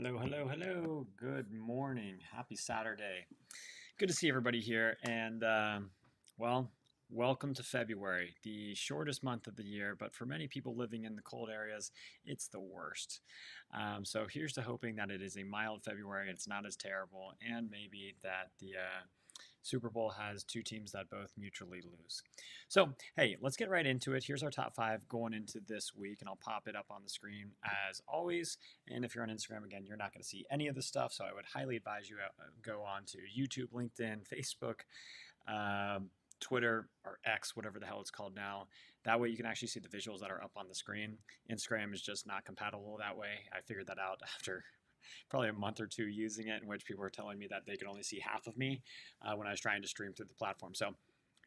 Hello, hello, hello. Good morning. Happy Saturday. Good to see everybody here. And, well, welcome to February, the shortest month of the year, but for many people living in the cold areas, it's the worst. So here's to hoping that it is a mild February, it's not as terrible, and maybe that the Super Bowl has two teams that both mutually lose. So, hey, let's get right into it. Here's our top five going into this week, and I'll pop it up on the screen as always. And if you're on Instagram, again, you're not going to see any of this stuff, so I would highly advise you go on to YouTube, LinkedIn, Facebook, Twitter, or X, whatever the hell it's called now. That way you can actually see the visuals that are up on the screen. Instagram is just not compatible that way. I figured that out after probably a month or two using it, in which people were telling me that they could only see half of me when I was trying to stream through the platform. So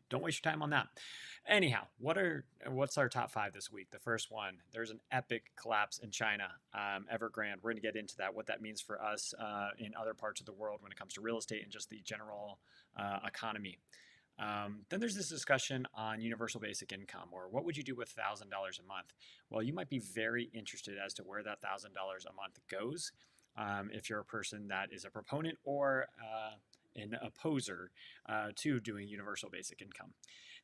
don't waste your time on that. Anyhow, what's our top five this week? The first one, there's an epic collapse in China, Evergrande. We're going to get into that, what that means for us in other parts of the world when it comes to real estate and just the general economy. Then there's this discussion on universal basic income, or what would you do with $1,000 a month? Well, you might be very interested as to where that $1,000 a month goes. If you're a person that is a proponent or an opposer to doing universal basic income.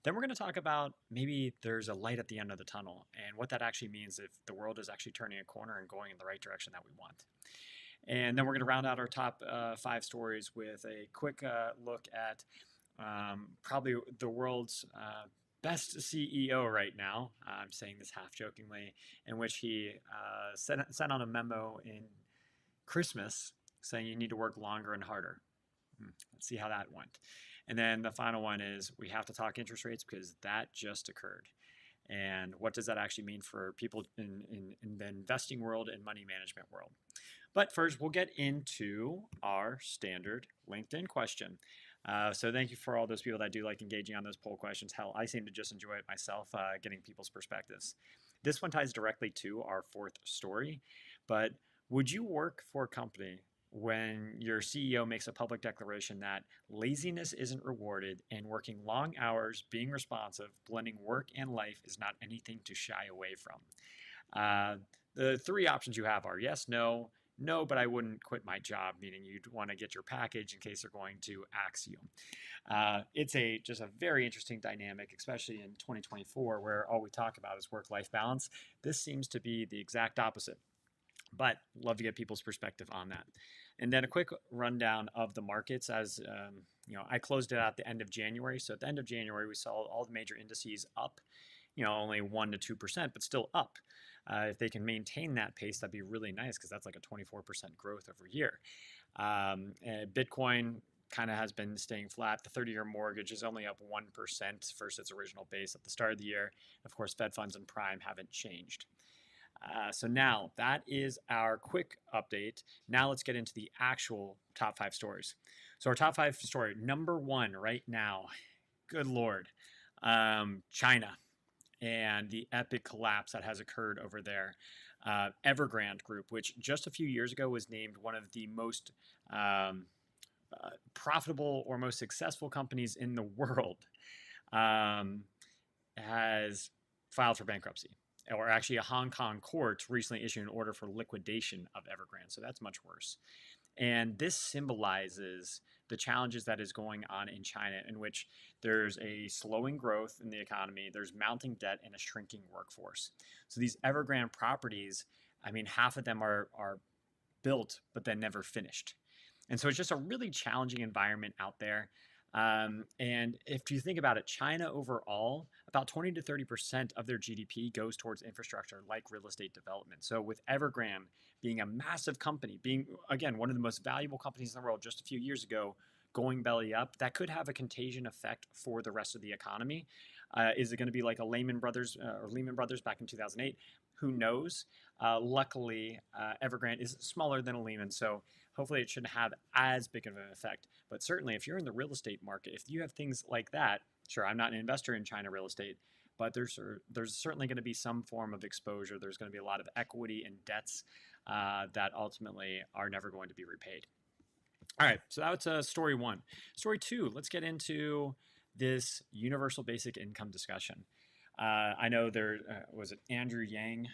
Then we're going to talk about maybe there's a light at the end of the tunnel and what that actually means if the world is actually turning a corner and going in the right direction that we want. And then we're going to round out our top five stories with a quick look at probably the world's best CEO right now. I'm saying this half jokingly, in which he sent out a memo in Christmas saying you need to work longer and harder. Let's see how that went. And then the final one is we have to talk interest rates because that just occurred. And what does that actually mean for people in the investing world and money management world? But first, we'll get into our standard LinkedIn question. So thank you for all those people that do like engaging on those poll questions. Hell, I seem to just enjoy it myself, getting people's perspectives. This one ties directly to our fourth story, but would you work for a company when your CEO makes a public declaration that laziness isn't rewarded and working long hours, being responsive, blending work and life is not anything to shy away from? The three options you have are yes, no, no, but I wouldn't quit my job, meaning you'd want to get your package in case they're going to axe you. It's just a very interesting dynamic, especially in 2024, where all we talk about is work-life balance. This seems to be the exact opposite. But love to get people's perspective on that. And then a quick rundown of the markets as, I closed it at the end of January. So at the end of January, we saw all the major indices up, only 1% to 2%, but still up. If they can maintain that pace, that'd be really nice because that's like a 24% growth over year. Bitcoin kind of has been staying flat. The 30-year mortgage is only up 1% versus its original base at the start of the year. Of course, Fed funds and prime haven't changed. So now that is our quick update. Now let's get into the actual top five stories. So our top five story, number one right now, good Lord, China and the epic collapse that has occurred over there. Evergrande Group, which just a few years ago was named one of the most profitable or most successful companies in the world, has filed for bankruptcy. Or actually a Hong Kong court recently issued an order for liquidation of Evergrande. So that's much worse. And this symbolizes the challenges that is going on in China, in which there's a slowing growth in the economy, there's mounting debt, and a shrinking workforce. So these Evergrande properties, half of them are built, but then never finished. And so it's just a really challenging environment out there. And if you think about it, China overall, about 20 to 30% of their GDP goes towards infrastructure like real estate development. So with Evergrande being a massive company, being, again, one of the most valuable companies in the world just a few years ago, going belly up, that could have a contagion effect for the rest of the economy. Is it going to be like a Lehman Brothers back in 2008? Who knows? Luckily, Evergrande is smaller than a Lehman, so hopefully it shouldn't have as big of an effect. But certainly, if you're in the real estate market, if you have things like that, sure, I'm not an investor in China real estate, but there's certainly going to be some form of exposure. There's going to be a lot of equity and debts that ultimately are never going to be repaid. All right, so that's story one. Story two, let's get into this universal basic income discussion. I know there was it Andrew Yang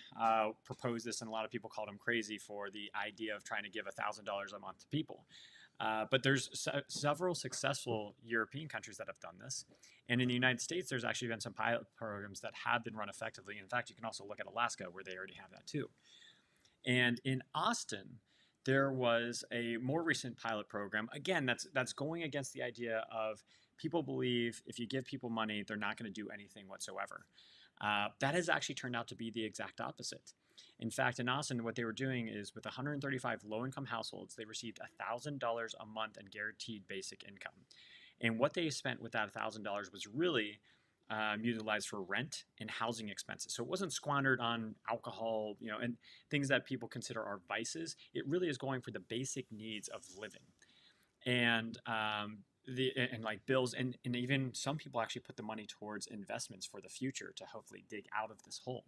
proposed this, and a lot of people called him crazy for the idea of trying to give $1,000 a month to people. But there's several successful European countries that have done this. And in the United States, there's actually been some pilot programs that have been run effectively. In fact, you can also look at Alaska, where they already have that too. And in Austin, there was a more recent pilot program. Again, that's going against the idea of people believe if you give people money, they're not going to do anything whatsoever. That has actually turned out to be the exact opposite. In fact, in Austin, what they were doing is with 135 low-income households, they received $1,000 a month in guaranteed basic income. And what they spent with that $1,000 was really utilized for rent and housing expenses. So it wasn't squandered on alcohol, and things that people consider are vices. It really is going for the basic needs of living, and like bills, and even some people actually put the money towards investments for the future to hopefully dig out of this hole.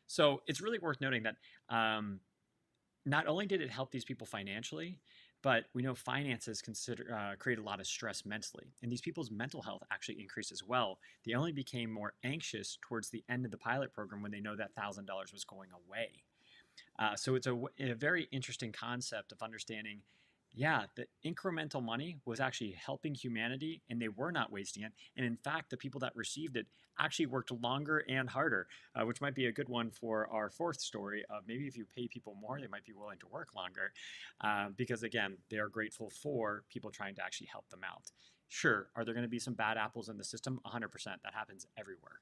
So it's really worth noting that not only did it help these people financially, but we know finances create a lot of stress mentally. And these people's mental health actually increased as well. They only became more anxious towards the end of the pilot program when they know that $1,000 was going away. So it's a very interesting concept of understanding, yeah, the incremental money was actually helping humanity, and they were not wasting it. And in fact, the people that received it actually worked longer and harder, which might be a good one for our fourth story of maybe if you pay people more, they might be willing to work longer, because again, they are grateful for people trying to actually help them out. Sure, are there going to be some bad apples in the system? 100%. That happens everywhere.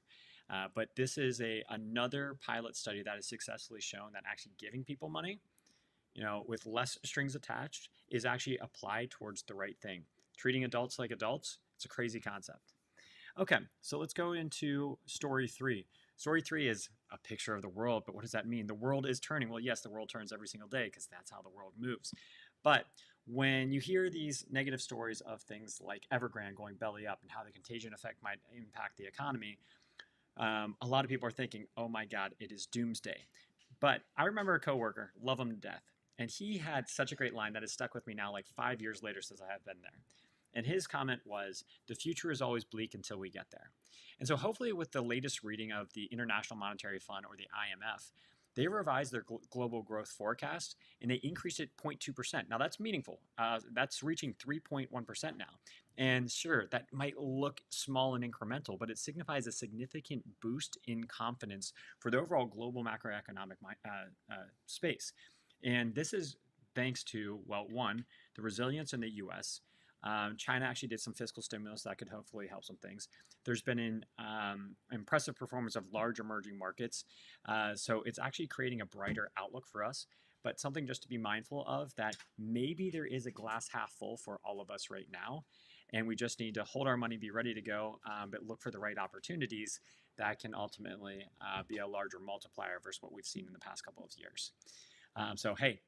But this is another pilot study that has successfully shown that actually giving people money, with less strings attached, is actually applied towards the right thing. Treating adults like adults, it's a crazy concept. Okay, so let's go into story 3. Story 3 is a picture of the world, but what does that mean? The world is turning. Well, yes, the world turns every single day because that's how the world moves. But when you hear these negative stories of things like Evergrande going belly up and how the contagion effect might impact the economy, a lot of people are thinking, oh my God, it is doomsday. But I remember a coworker, love him to death. And he had such a great line that has stuck with me now, like 5 years later since I have been there. And his comment was, the future is always bleak until we get there. And so hopefully with the latest reading of the International Monetary Fund, or the IMF, they revised their global growth forecast and they increased it 0.2%. Now that's meaningful. That's reaching 3.1% now. And sure, that might look small and incremental, but it signifies a significant boost in confidence for the overall global macroeconomic space. And this is thanks to, well, one, the resilience in the U.S. China actually did some fiscal stimulus that could hopefully help some things. There's been an impressive performance of large emerging markets. So it's actually creating a brighter outlook for us. But something just to be mindful of, that maybe there is a glass half full for all of us right now. And we just need to hold our money, be ready to go, but look for the right opportunities that can ultimately be a larger multiplier versus what we've seen in the past couple of years. So, hey,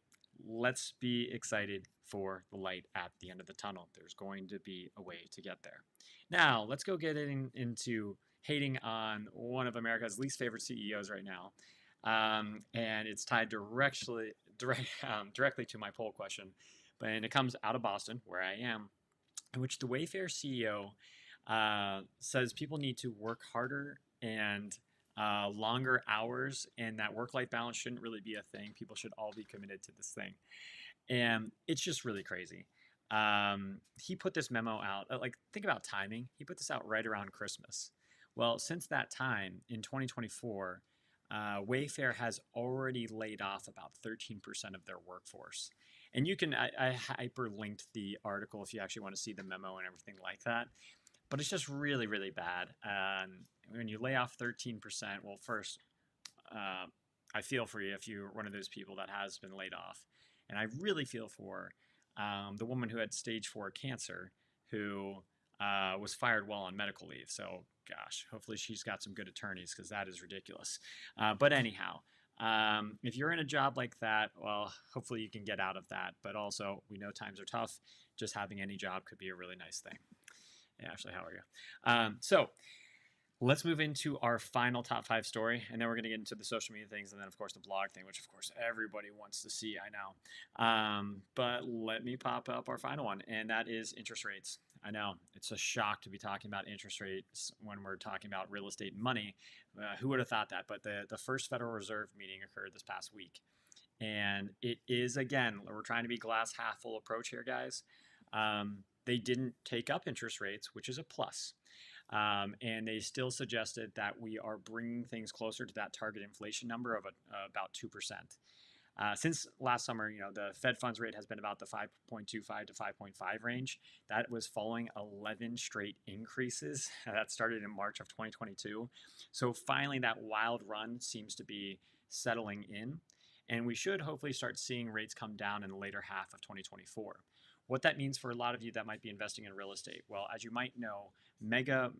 let's be excited for the light at the end of the tunnel. There's going to be a way to get there. Now, let's go get into hating on one of America's least favorite CEOs right now. And it's tied directly to my poll question. And it comes out of Boston, where I am, in which the Wayfair CEO says people need to work harder and longer hours, and that work-life balance shouldn't really be a thing. People should all be committed to this thing. And it's just really crazy. He put this memo out, think about timing. He put this out right around Christmas. Well, since that time, in 2024, Wayfair has already laid off about 13% of their workforce. And you can, I hyperlinked the article if you actually want to see the memo and everything like that. But it's just really, really bad. When you lay off 13%, well, first, I feel for you if you're one of those people that has been laid off. And I really feel for the woman who had stage 4 cancer who was fired while on medical leave. So, gosh, hopefully she's got some good attorneys, because that is ridiculous. But anyhow, if you're in a job like that, well, hopefully you can get out of that. But also, we know times are tough. Just having any job could be a really nice thing. Hey, Ashley, how are you? So let's move into our final top 5 story, and then we're going to get into the social media things, and then, of course, the blog thing, which, of course, everybody wants to see, I know. But let me pop up our final one, and that is interest rates. I know it's a shock to be talking about interest rates when we're talking about real estate and money. Who would have thought that? But the first Federal Reserve meeting occurred this past week. And it is, again, we're trying to be glass half full approach here, guys. They didn't take up interest rates, which is a plus. And they still suggested that we are bringing things closer to that target inflation number of about 2%. Since last summer, the Fed funds rate has been about the 5.25 to 5.5 range. That was following 11 straight increases. That started in March of 2022. So finally, that wild run seems to be settling in. And we should hopefully start seeing rates come down in the later half of 2024. What that means for a lot of you that might be investing in real estate. Well, as you might know, mega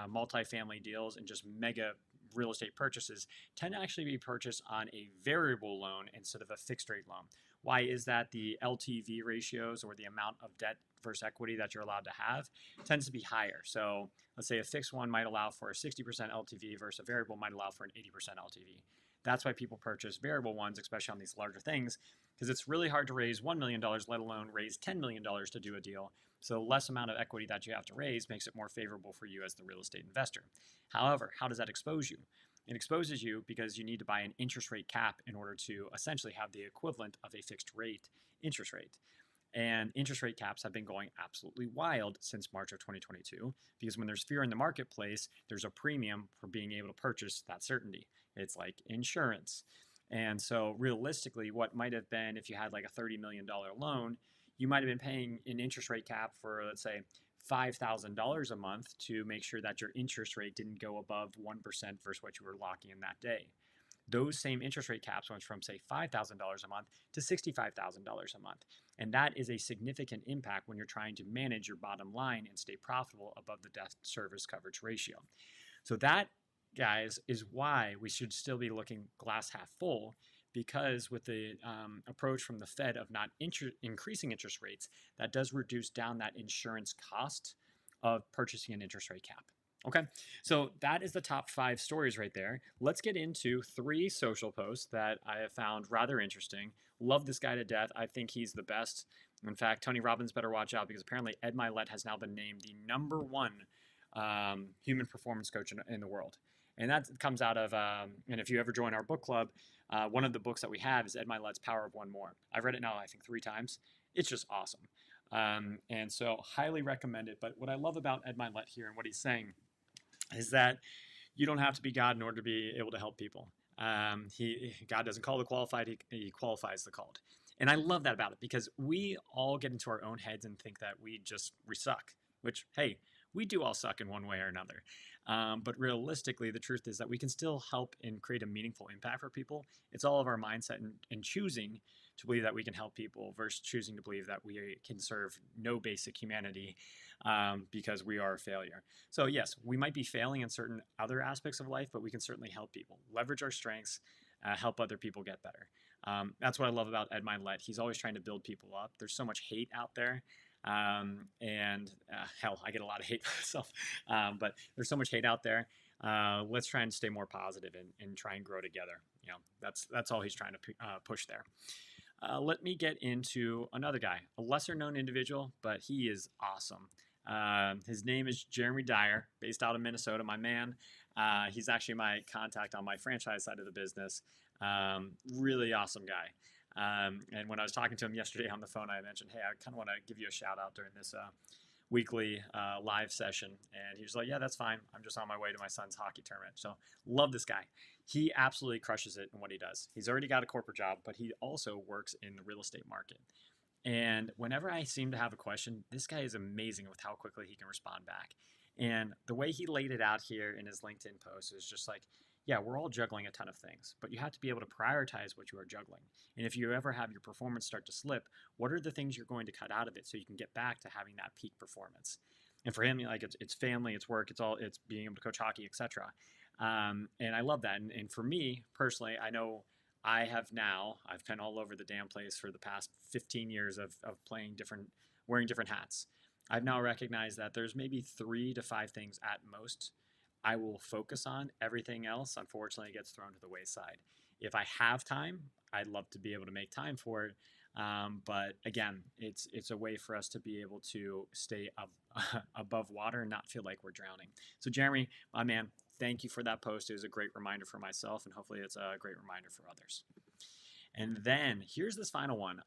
multifamily deals and just mega real estate purchases tend to actually be purchased on a variable loan instead of a fixed rate loan. Why is that? The LTV ratios, or the amount of debt versus equity that you're allowed to have, tends to be higher. So let's say a fixed one might allow for a 60% LTV versus a variable might allow for an 80% LTV. That's why people purchase variable ones, especially on these larger things, because it's really hard to raise $1 million, let alone raise $10 million to do a deal. So less amount of equity that you have to raise makes it more favorable for you as the real estate investor. However, how does that expose you? It exposes you because you need to buy an interest rate cap in order to essentially have the equivalent of a fixed rate interest rate. And interest rate caps have been going absolutely wild since March of 2022, because when there's fear in the marketplace, there's a premium for being able to purchase that certainty. It's like insurance. And so realistically, what might have been, if you had like a $30 million loan, you might have been paying an interest rate cap for, let's say, $5,000 a month to make sure that your interest rate didn't go above 1% versus what you were locking in that day. Those same interest rate caps went from, say, $5,000 a month to $65,000 a month. And that is a significant impact when you're trying to manage your bottom line and stay profitable above the debt service coverage ratio. So that, guys, is why we should still be looking glass half full, because with the approach from the Fed of not increasing interest rates, that does reduce down that insurance cost of purchasing an interest rate cap. Okay, so that is the top 5 stories right there. Let's get into 3 social posts that I have found rather interesting. Love this guy to death. I think he's the best. In fact, Tony Robbins better watch out, because apparently Ed Mylett has now been named the #1 human performance coach in the world. And that comes out of, and if you ever join our book club, one of the books that we have is Ed Mylett's Power of One More. I've read it now, I think 3 times. It's just awesome. And so highly recommend it. But what I love about Ed Mylett here and what he's saying is that you don't have to be God in order to be able to help people. God doesn't call the qualified, he qualifies the called. And I love that about it, because we all get into our own heads and think that we suck, which, hey, we do all suck in one way or another. But realistically, the truth is that we can still help and create a meaningful impact for people. It's all of our mindset and choosing to believe that we can help people versus choosing to believe that we can serve no basic humanity because we are a failure. So yes, we might be failing in certain other aspects of life, but we can certainly help people, leverage our strengths, help other people get better. That's what I love about Ed Mylett. He's always trying to build people up. There's so much hate out there. Hell, I get a lot of hate myself, but there's so much hate out there. Let's try and stay more positive and try and grow together. That's all he's trying to push there. Let me get into another guy, a lesser known individual, but he is awesome. His name is Jeremy Dyer, based out of Minnesota, my man. He's actually my contact on my franchise side of the business. Really awesome guy. And when I was talking to him yesterday on the phone, I mentioned, hey, I kind of want to give you a shout out during this weekly live session. And he was like, yeah, that's fine. I'm just on my way to my son's hockey tournament. So love this guy. He absolutely crushes it in what he does. He's already got a corporate job, but he also works in the real estate market. And whenever I seem to have a question, this guy is amazing with how quickly he can respond back. And the way he laid it out here in his LinkedIn post is just like, yeah, we're all juggling a ton of things, but you have to be able to prioritize what you are juggling. And if you ever have your performance start to slip, what are the things you're going to cut out of it so you can get back to having that peak performance? And for him, like it's family, it's work, it's being able to coach hockey, etc. And I love that. And for me personally, I know I've been all over the damn place for the past 15 years of wearing different hats. I've now recognized that there's maybe 3 to 5 things at most I will focus on. Everything else, unfortunately, gets thrown to the wayside. If I have time, I'd love to be able to make time for it. But again, it's a way for us to be able to stay above water and not feel like we're drowning. So Jeremy, my man, thank you for that post. It was a great reminder for myself, and hopefully it's a great reminder for others. And then here's this final one.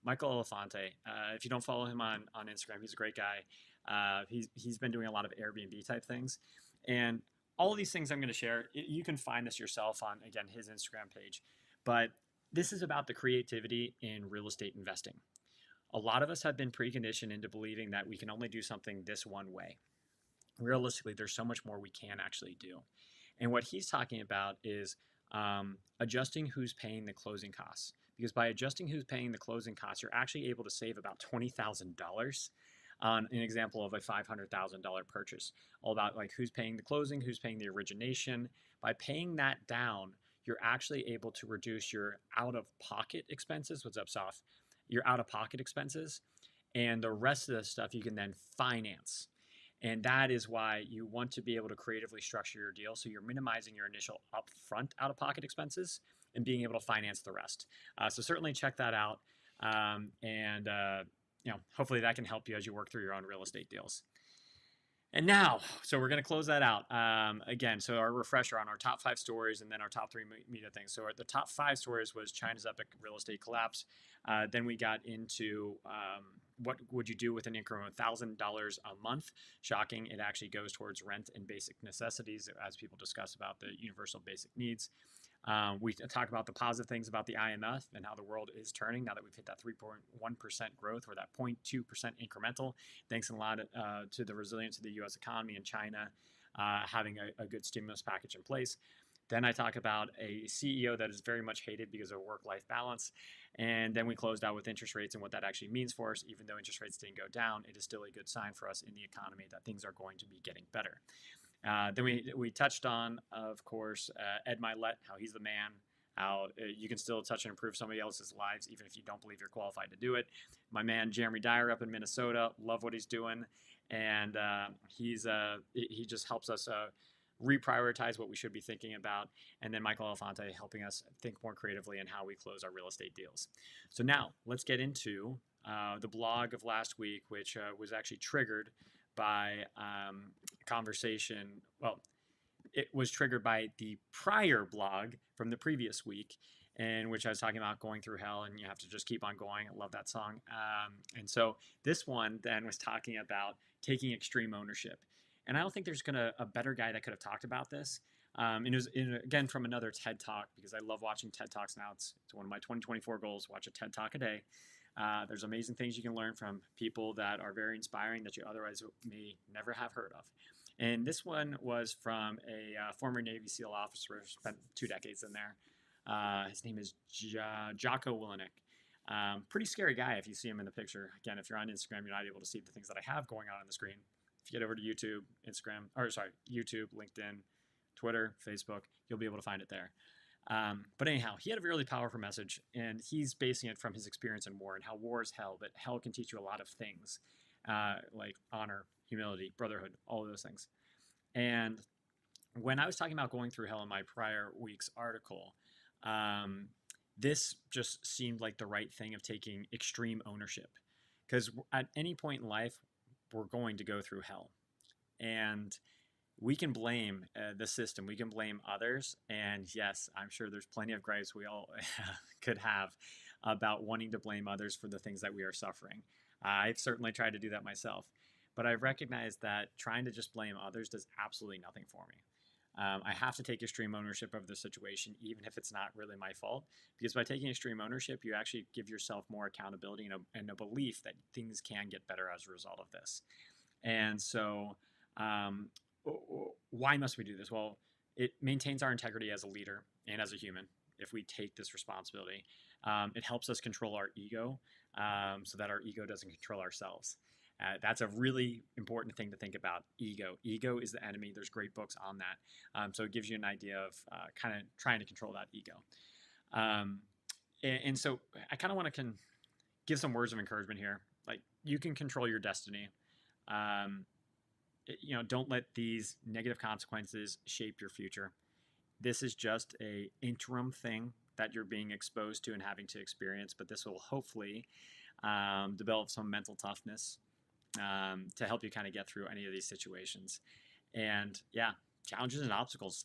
Michael Elefante. If you don't follow him on Instagram, he's a great guy. He's been doing a lot of Airbnb type things. And all of these things I'm going to share, you can find this yourself on, again, his Instagram page. But this is about the creativity in real estate investing. A lot of us have been preconditioned into believing that we can only do something this one way. Realistically, there's so much more we can actually do. And what he's talking about is adjusting who's paying the closing costs. Because by adjusting who's paying the closing costs, you're actually able to save about $20,000 on an example of a $500,000 purchase. All about like who's paying the closing, who's paying the origination. By paying that down, you're actually able to reduce your out-of-pocket expenses. What's up, Soph? Your out-of-pocket expenses. And the rest of the stuff you can then finance. And that is why you want to be able to creatively structure your deal so you're minimizing your initial upfront out-of-pocket expenses and being able to finance the rest. So certainly check that out. Hopefully that can help you as you work through your own real estate deals. And now, so we're going to close that out. Again, so our refresher on our top 5 stories and then our top 3 media things. So the top 5 stories was China's epic real estate collapse. Then we got into what would you do with an increment of $1,000 a month? Shocking. It actually goes towards rent and basic necessities as people discuss about the universal basic needs. We talk about the positive things about the IMF and how the world is turning now that we've hit that 3.1% growth or that 0.2% incremental, thanks a lot to the resilience of the U.S. economy and China having a good stimulus package in place. Then I talk about a CEO that is very much hated because of work-life balance. And then we closed out with interest rates and what that actually means for us. Even though interest rates didn't go down, it is still a good sign for us in the economy that things are going to be getting better. Then we touched on, of course, Ed Milet, how he's the man, how you can still touch and improve somebody else's lives even if you don't believe you're qualified to do it. My man Jeremy Dyer up in Minnesota, love what he's doing, and he just helps us reprioritize what we should be thinking about. And then Michael Elefante helping us think more creatively in how we close our real estate deals. So now let's get into the blog of last week, which was actually triggered by conversation. Well, it was triggered by the prior blog from the previous week, in which I was talking about going through hell and you have to just keep on going. I love that song. And so this one then was talking about taking extreme ownership. And I don't think there's a better guy that could have talked about this. And it was, again, from another TED Talk, because I love watching TED Talks now. It's one of my 2024 goals, watch a TED Talk a day. There's amazing things you can learn from people that are very inspiring that you otherwise may never have heard of. And this one was from a former Navy SEAL officer, spent 2 decades in there. His name is Jocko Willenick. Pretty scary guy if you see him in the picture. Again, if you're on Instagram, you're not able to see the things that I have going on the screen. If you get over to YouTube, YouTube, LinkedIn, Twitter, Facebook, you'll be able to find it there. But anyhow, he had a really powerful message, and he's basing it from his experience in war and how war is hell, but hell can teach you a lot of things, like honor, humility, brotherhood, all of those things. And when I was talking about going through hell in my prior week's article, this just seemed like the right thing of taking extreme ownership. Because at any point in life, we're going to go through hell. And we can blame the system. We can blame others. And yes, I'm sure there's plenty of gripes we all could have about wanting to blame others for the things that we are suffering. I've certainly tried to do that myself. But I recognize that trying to just blame others does absolutely nothing for me. I have to take extreme ownership of the situation, even if it's not really my fault. Because by taking extreme ownership, you actually give yourself more accountability and a belief that things can get better as a result of this. And so why must we do this? Well, it maintains our integrity as a leader and as a human if we take this responsibility. It helps us control our ego so that our ego doesn't control ourselves. That's a really important thing to think about. Ego is the enemy. There's great books on that. So it gives you an idea of kind of trying to control that ego. And so I kind of want to give some words of encouragement here. Like, you can control your destiny. Don't let these negative consequences shape your future. This is just a interim thing that you're being exposed to and having to experience, but this will hopefully develop some mental toughness to help you kind of get through any of these situations. And yeah, challenges and obstacles,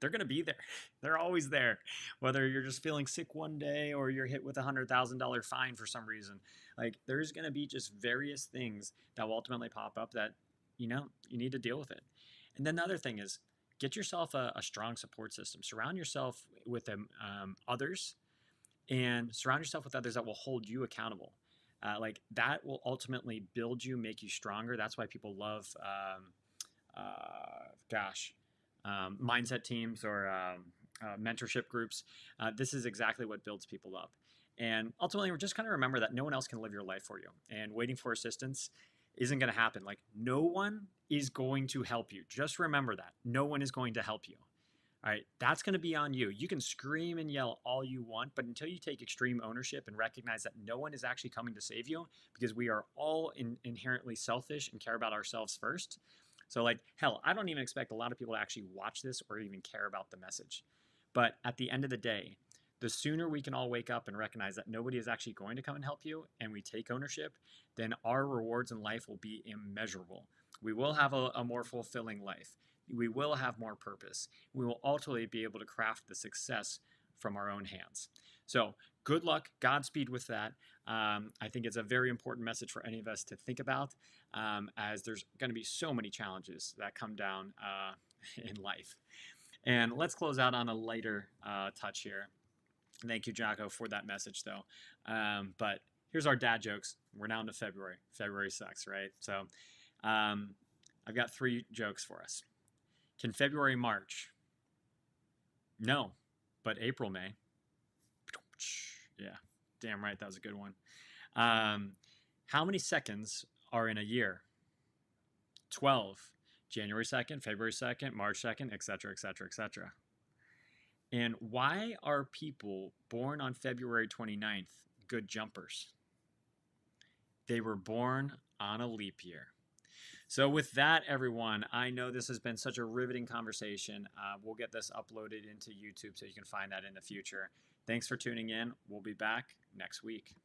they're going to be there. They're always there. Whether you're just feeling sick one day or you're hit with $100,000 fine for some reason, like there's going to be just various things that will ultimately pop up that, you need to deal with it. And then the other thing is get yourself a strong support system. Surround yourself with others, and surround yourself with others that will hold you accountable. Like that will ultimately build you, make you stronger. That's why people love, mindset teams or mentorship groups. This is exactly what builds people up. And ultimately, we're just kind of remember that no one else can live your life for you. And waiting for assistance isn't going to happen. Like, no one is going to help you. Just remember that. No one is going to help you. All right, that's going to be on you. You can scream and yell all you want, but until you take extreme ownership and recognize that no one is actually coming to save you, because we are all inherently selfish and care about ourselves first. So, like, hell, I don't even expect a lot of people to actually watch this or even care about the message. But at the end of the day, the sooner we can all wake up and recognize that nobody is actually going to come and help you, and we take ownership, then our rewards in life will be immeasurable. We will have a more fulfilling life. We will have more purpose. We will ultimately be able to craft the success from our own hands. So good luck, Godspeed with that. I think it's a very important message for any of us to think about, as there's going to be so many challenges that come down in life. And let's close out on a lighter touch here. Thank you, Jocko, for that message, though. But here's our dad jokes. We're now into February. February sucks, right? So I've got 3 jokes for us. Can February march? No, but April may. Yeah, damn right, that was a good one. How many seconds are in a year? 12. January 2nd, February 2nd, March 2nd, etc., etc., etc. And why are people born on February 29th good jumpers? They were born on a leap year. So with that, everyone, I know this has been such a riveting conversation. We'll get this uploaded into YouTube so you can find that in the future. Thanks for tuning in. We'll be back next week.